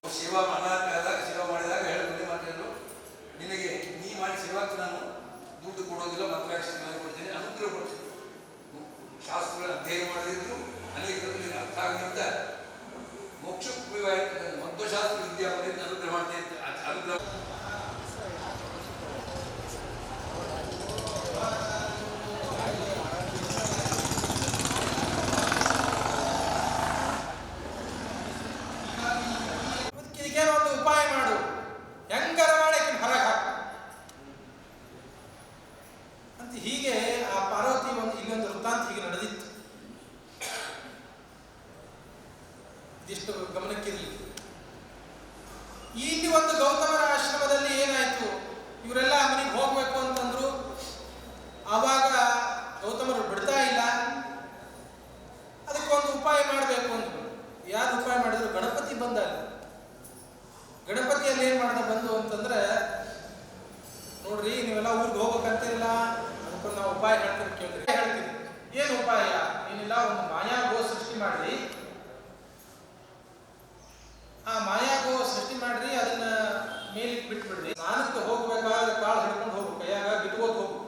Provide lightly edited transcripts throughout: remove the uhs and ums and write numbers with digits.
ಸೇವಾ ಮಾಡಾದಾಗ ಸೇವಾ ಮಾಡಿದಾಗ ಹೇಳಿದ್ರೆ ಮಾತೇನು ನಿನಗೆ ನೀ ಮಾಡಿ ಸೇವಾಕ್ಕೆ ನಾನು ದುಡ್ಡು ಕೊಡೋದಿಲ್ಲ ಮಂತ್ರಾಕ್ಷರ ಕೊಡ್ತೀನಿ ಅನುಗ್ರಹ ಕೊಡ್ತೀನಿ. ಶಾಸ್ತ್ರಗಳ ಅಧ್ಯಯನ ಮಾಡದಿದ್ರು ಅನೇಕರಲ್ಲಿ ಅರ್ಥ ಆಗಲಿಂದ ಮೋಕ್ಷಕ್ಕೆ ಮಧ್ವಶಾಸ್ತ್ರ ವಿದ್ಯಾಪೀಠ ಅನುಗ್ರಹ ಮಾಡ್ತೀನಿ ಅನುಗ್ರಹ ಉಪಾಯ ಮಾಡು, ಹೆಂಗರ ಮಾಡಿ ಹೊರಗೆ ಹಾಕು ಅಂತ. ಹೀಗೆ ಆ ಪಾರ್ವತಿ ಇಲ್ಲೊಂದು ವೃತ್ತಾಂತ ಹೀಗೆ ನಡೆದಿತ್ತು. ಇದಿಷ್ಟು ಗಮನಕ್ಕಿರಲಿ. ಇಲ್ಲಿ ಒಂದು ಗೌತಮರ ಆಶ್ರಮದಲ್ಲಿ ಏನಾಯ್ತು, ಇವರೆಲ್ಲ ಮನೆಗೆ ಹೋಗ್ಬೇಕು ಅಂತಂದ್ರು. ಆವಾಗ ಗೌತಮರು ಬಿಡ್ತಾ ಇಲ್ಲ. ಅದಕ್ಕೊಂದು ಉಪಾಯ ಮಾಡಬೇಕು ಅಂದ್ರು. ಯಾರು ಉಪಾಯ ಮಾಡಿದ್ರು? ಗಣಪತಿ ಬಂದ. ಗಣಪತಿಯಲ್ಲಿ ಏನ್ ಮಾಡ್ದ ಬಂದು ಅಂತಂದ್ರೆ, ನೋಡ್ರಿ ನೀವೆಲ್ಲ ಊರಿಗೆ ಹೋಗ್ಬೇಕಂತಿಲ್ಲ, ಅದಕ್ಕೊಂದು ನಾವು ಉಪಾಯ ಹೇಳ್ತೀವಿ, ಕೇಳ್ರಿ ಹೇಳ್ತೀವಿ. ಏನು ಉಪಾಯ? ಏನಿಲ್ಲ, ಒಂದು ಮಾಯಾಗೋ ಸೃಷ್ಟಿ ಮಾಡ್ರಿ. ಆ ಮಾಯಾಗೋ ಸೃಷ್ಟಿ ಮಾಡ್ರಿ, ಅದನ್ನ ಮೇಲಿಗೆ ಬಿಟ್ಬಿಡ್ರಿ. ಸ್ನಾನಕ್ಕೆ ಹೋಗ್ಬೇಕಾದ್ರೆ ಕಾಳು ಹಿಡ್ಕೊಂಡು ಹೋಗ್ಬೇಕು, ಕೈಯಾಗ ಬಿಟ್ಕೋತ ಹೋಗ್ಬೇಕು.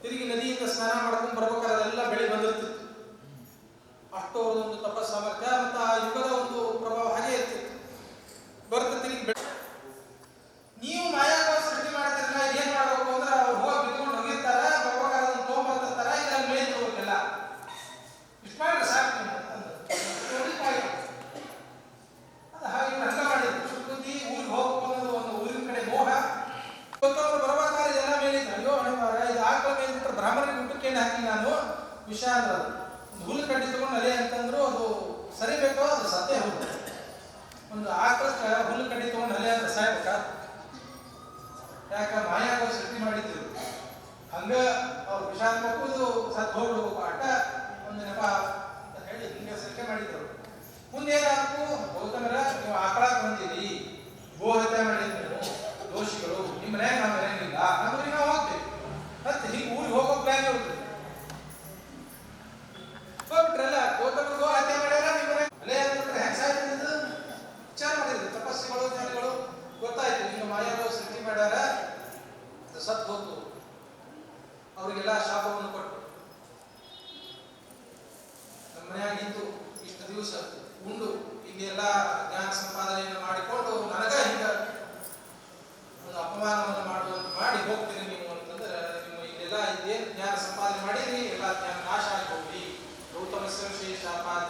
ತಿರುಗಿ ನದಿಯಿಂದ ಸ್ನಾನ ಮಾಡ್ಕೊಂಡು ಬರ್ಬೇಕಾದ್ರೆ ಅದೆಲ್ಲ ಬೆಳಿ ಬಂದಿರ್ತಿತ್ತು. ಅಷ್ಟು ಒಂದು ತಪಸ್ ಸಾಮರ್ಥ್ಯ ಮತ್ತು ಆ ಯುಗದ ಒಂದು ಪ್ರಭಾವ ಹಾಗೆ ಇರ್ತಿತ್ತು. ಬರ್ತ ತಿರುಗಿ ನೀವು ಮಾಯಾಗೋ ಸೃಷ್ಟಿ ಮಾಡ್ತಿರಲ್ಲ, ಏನ್ ಮಾಡ್ಬೇಕು ಅಂದ್ರೆ ಅವ್ರು ಹೋಗಿ ಬಿಟ್ಕೊಂಡು ಹೋಗಿರ್ತಾರ, ಬರ್ಬೇಕಾದ್ರೆ ಅದನ್ನ ತೊಗೊಂಬರ್ತಾರ, ಇಲ್ಲ ಮೇಲೆ ಹೋಗ್ಬೇಕಲ್ಲ. ಇಷ್ಟು ಮಾಡ್ರೆ ಸಾಕು ಅದು ಹಾಗೆ ಹಂಗ ಮಾಡಿದ್ರು. ಸುದ್ದಿ ಊರಿಗೆ ಹೋಗ್ಬೇಕು ಅನ್ನೋದು ಒಂದು ಊರಿನ ಕಡೆ ಮೋಹ. ಗೊತ್ತವ್ರು ಬರ್ಬೇಕಾದ್ರೆ ಇದೆಲ್ಲ ಮೇಲಿದ್ರು. ಅಯ್ಯೋ ಅಣಿವಾರ, ಇದು ಆಕಳ ಮೇಲೆ ಬಿಟ್ಟರೆ ಬ್ರಾಹ್ಮಣರಿಗೆ ಊಟಕ್ಕೆ ಏನು ಹಾಕಿ ನಾನು ವಿಷ ಅಂದ್ರೆ ಅದು ಹುಲ್ಲು ಕಡ್ಡಿ ತಗೊಂಡು ಅಲೆ ಅಂತಂದ್ರು ಅದು ಸರಿಬೇಕೋ ಅದು ಸತ್ತೇ ಹೋಗುತ್ತೆ. ಒಂದು ಆಕಳಕ್ಕೆ ಹುಲ್ಲು ಕಡ್ಡಿ ತಗೊಂಡು ಅಲೆ ಅಂತ ಸಾಯ್ಬೇಕಾ? ಯಾಕ ಮಾಯಾಗೋ ಸೃಷ್ಟಿ ಮಾಡಿದ್ರು. ಹಂಗ ಅವ್ರು ವಿಷ ಹಾಕೋದು ಸತ್ತು ಹೋಗ್ಬೇಕು ಆಟ ಒಂದು ನೆಪ ಅಂತ ಹೇಳಿ ಹಿಂಗೆ ಸೃಷ್ಟಿ ಮಾಡಿದ್ರು. ಮುಂದೆ ಏನಾಗಬೇಕು? ಗೌತಮರ, ನೀವು ಆಕಳ ಬಂದಿರಿ, ಗೋ ಹತ್ಯೆ ಮಾಡಿದ್ರಿ, ನೀವು ದೋಷಿಗಳು, ನಿಮ್ಮ ಮನೆಯಾಗ ನಾವು ಮನೆಯಂಗಿಲ್ಲ, ನಮ್ಮೂರಿಗೆ ನಾವು ಹೋಗ್ತೀವಿ ಮತ್ತೆ ಹೀಗೆ ಊರಿಗೆ ಹೋಗೋ ಪ್ಲಾನ್ ಇರುತ್ತೆ. ಹೋಗ್ಬಿಟ್ರಲ್ಲ, ಗೌತಮರು ಗೋ ಹತ್ಯೆ ಮಾಡ್ಯಾರ, ನಿಮ್ಮ ಮನೆ ಅಲ್ಲೇ ಅಂದ್ಬಿಟ್ರೆ ಹೆಂಗ್ ಸಾಯ್ತಿದ್ದು ವಿಚಾರ ಮಾಡಿದ್ರು ತಪಸ್ಸಿಗಳು ಜ್ಞಾನಿಗಳು. ಗೊತ್ತಾಯ್ತು ನಿಮ್ಮ ಮಾಯಾಗೋ ಸೃಷ್ಟಿ ಮಾಡ್ಯಾರ, ಸತ್ತು ಹೋತು. ಅವರಿಗೆಲ್ಲ ಶಾಪವನ್ನು ಕೊಟ್ಟು ನಮ್ಮ ಮನೆಯಾಗಿದ್ದು ಇಷ್ಟು ದಿವಸ ಉಂಡು ಹೀಗೆಲ್ಲ ಜ್ಞಾನ ಸಂಪಾದನೆಯನ್ನು ಮಾಡಿಕೊಂಡು ನನಗ ಹಿಂಗ ಒಂದು ಅಪಮಾನವನ್ನು ಮಾಡುವಂತ ಮಾಡಿ ಹೋಗ್ತೀರಿ ನೀವು ಅಂತಂದ್ರೆ, ನಿಮ್ಮ ಇಲ್ಲೆಲ್ಲ ಇದೇನು ಜ್ಞಾನ ಸಂಪಾದನೆ ಮಾಡಿರಿ ಎಲ್ಲ ಜ್ಞಾನ ನಾಶ ಆಗಿ ಹೋಗ್ಲಿ. ಗೌತಮ ವಿಶೇಷ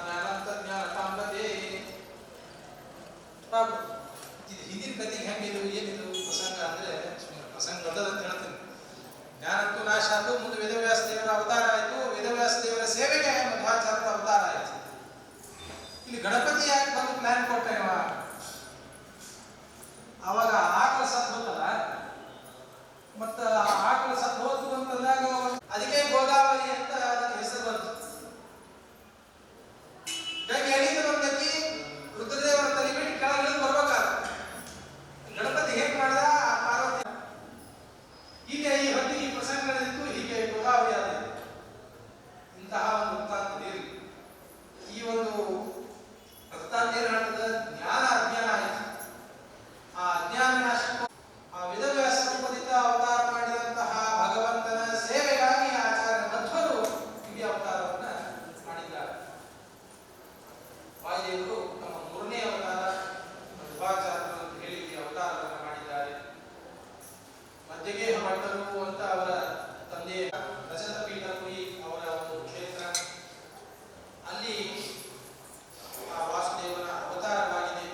ಜ್ಞಾನ ಅಂತ ಜ್ಞಾನ ಕಾಂಬದೇ. ಹಿಂದಿನ ಕಥೆಗೆ ಹೆಂಗಿದು ಏನಿದು ಪ್ರಸಂಗ ಅಂದ್ರೆ, ಪ್ರಸಂಗ ದೊಡ್ಡದಂತ ಹೇಳ್ತೀನಿ. ಜ್ಞಾನಕ್ಕೂ ನಾಶ ಆಯ್ತು. ಮುಂದೆ ವೇದವ್ಯಾಸ ದೇವರ ಅವತಾರ ಆಯಿತು. ವೇದವ್ಯಾಸ ದೇವರ ಸೇವೆಗೆ ಮಧ್ವಾಚಾರ್ಯರ ಅವತಾರ ಆಯಿತು. ಇಲ್ಲಿ ಗಣಪತಿ ಯಾಕೆ ಬಂದು ಪ್ಲಾನ್ ಕೊಟ್ಟೆ? ಅವಾಗ ಆಕಳ ಸತ್ತು ಹೋತಲ್ಲ, ಮತ್ತ ಆಕಳ ಸತ್ತು ಹೋತು ಅಂತಂದಾಗ ಅದಕ್ಕೆ ಗೋದಾವರಿ ಅಂತ ಅದಕ್ಕೆ ಹೆಸರು ಬಂತು. ಗಂಗೆ ಎಳಿದು ಬಂದಕ್ಕೆ ರುದ್ರದೇವರ ತಲೆ ಬಿಟ್ಟು ಕೆಳಗಿಳಿದು ಬರ್ಬೇಕಾಗ ಗಣಪತಿ ಹೇಗೆ ಮಾಡ್ದ? ಆ ಪಾರ್ವತಿ ಹೀಗೆ ಈ ಹೊತ್ತಿಗೆ ಈ ಪ್ರಸಂಗ ನಡೆದಿತ್ತು. ಹೀಗೆ ಗೋದಾವರಿ ಆದ ಇಂತಹ ಒಂದು ವೃತ್ತಾಂತ ನೀರು. ಈ ಒಂದು ವೃತ್ತಾಂತ ಏನು ಹೇಳ್ತದೆ? ಜ್ಞಾನ ಅಜ್ಞಾನ ಆಯಿತು. ಆ ಅಜ್ಞಾನ ನಾಶಕ್ಕೂ ಆ ವೇದವ್ಯಾಸ ರೂಪದಿಂದ ಅವತಾರ ಮಾಡಿದಂತಹ ಭಗವಂತನ ಸೇವೆಗಾಗಿ ಆಚಾರ್ಯ ಮಧ್ವರು ಈ ಅವತಾರವನ್ನ ಮಾಡಿದ್ದಾರೆ. ವಾಯುದೇವರು ತಮ್ಮ 3ನೇ ಅವತಾರ ಮಧ್ವಾಚಾರ್ಯರು ಅಂತ ಹೇಳಿ ಈ ಅವತಾರವನ್ನು ಮಾಡಿದ್ದಾರೆ. ಮಧ್ಯಗೆ ಭಟ್ಟರು ಅಂತ ಅವರ ತಂದೆ ರಜತ ಪೀಠಪುರಿ ಅವರ ಒಂದು ಕ್ಷೇತ್ರ, ಅಲ್ಲಿ ಆ ವಾಸುದೇವನ ಅವತಾರವಾಗಿದೆ.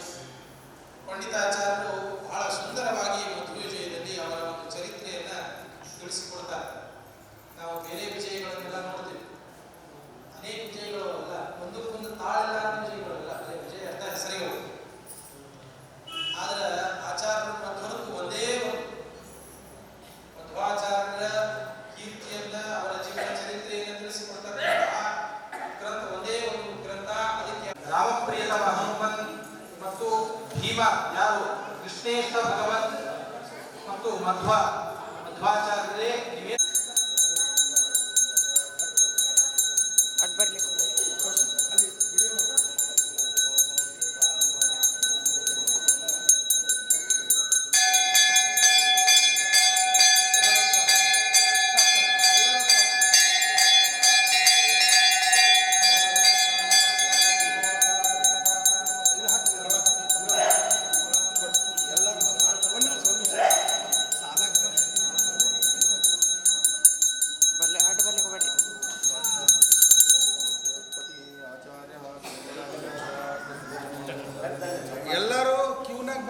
ಪಂಡಿತಾಚಾರ್ಯರು ಬಹಳ ಸುಂದರವಾಗಿ ಮಧ್ವ ವಿಜಯದಲ್ಲಿ ಅವರ ಒಂದು ಚರಿತ್ರೆಯನ್ನ ತಿಳಿಸಿಕೊಡ್ತಾರೆ. ನಾವು ಬೇರೆ ವಿಜಯಗಳನ್ನೆಲ್ಲ ನೋಡ್ತೀವಿ, ಅನೇಕ ವಿಜಯಗಳು ಅಲ್ಲ, ಒಂದಕ್ಕೊಂದು ತಾಳೆಲ್ಲ ವಿಜಯಗಳಲ್ಲ, ಅದೇ ವಿಜಯ ಅಂತ ಹೆಸರಿಗೆ ಹೋಗುತ್ತೆ. ಆದ್ರೆ ಆಚಾರ್ಯರು ಮಧ್ವರದ್ದು ಒಂದೇ ಒಂದು ಮಧ್ವಾಚಾರ್ಯರ ಕೀರ್ತಿಯನ್ನ, ಅವರ ಜೀವನ ಚರಿತ್ರೆಯನ್ನು ತಿಳಿಸಿಕೊಡ್ತಕ್ಕಂತಹ ಗ್ರಂಥ ಒಂದೇ ಒಂದು ಗ್ರಂಥ. ಅದಕ್ಕೆ ರಾಮಪ್ರಿಯತಮ ಹನುಮನ್ ಮತ್ತು ಭೀಮ ಯಾರು ಕೃಷ್ಣೇಶ ಭಗವಂತ ಮತ್ತು ಮಧ್ವಾಚಾರ್ಯರೇ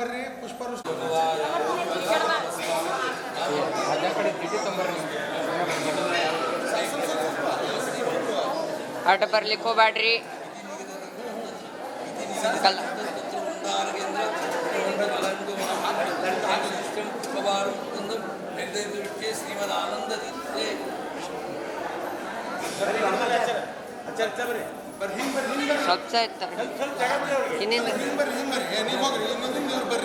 ಬರ್ರಿ ಪುಷ್ಪರು ಆಟ ಬರ್ಲಿಕ್ಕೆ ಹೋಗ್ಬ್ಯಾಡ್ರಿ ಕಲ್ ಶ್ರೀಮದಾನಂದ ಸ್ವಲ್ಪ ಇತ್ತ ಇನ್ನಿಂದ ಬರ್ರಿ ನೀವು ಹೋಗ್ರಿ ಇನ್ನೊಂದು ಬರ್ರಿ